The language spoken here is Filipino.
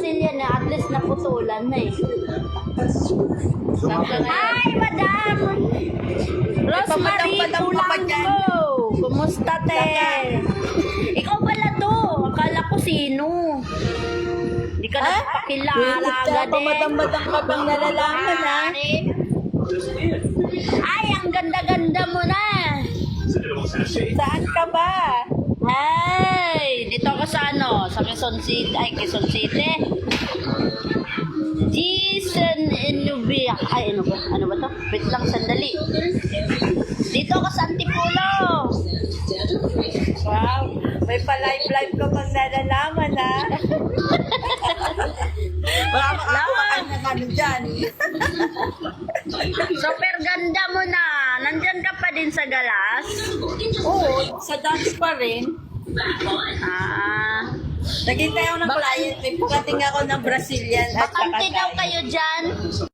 Brazilian na at least naputulan na eh. Hi, Madam! Rosemary Pulango! Kumusta, te? Ikaw pala to. Akala ko sino. Hindi ka napakilala agad eh. Pamadang-madang ka bang nalalaman ha? Ay, ang ganda-ganda mo na. Saan ka ba? Ay, dito ako sa ano, sa Quezon City. Ay, Quezon City. Jason Inubia. Ay, ano ba? Ano ba to? Wait lang, sandali. Dito ako sa Antipolo. Wow, may pa-live-live ka bang nalalaman ha? Baka makakuhaan na kami dyan. Super ganda mo na. Nandyan ka pa din sa Galas? Oo, sa dance pa rin. Ah. Naging tayo ng client, may pukating ako ng Brazilian at Bakante daw Thai. kayo dyan.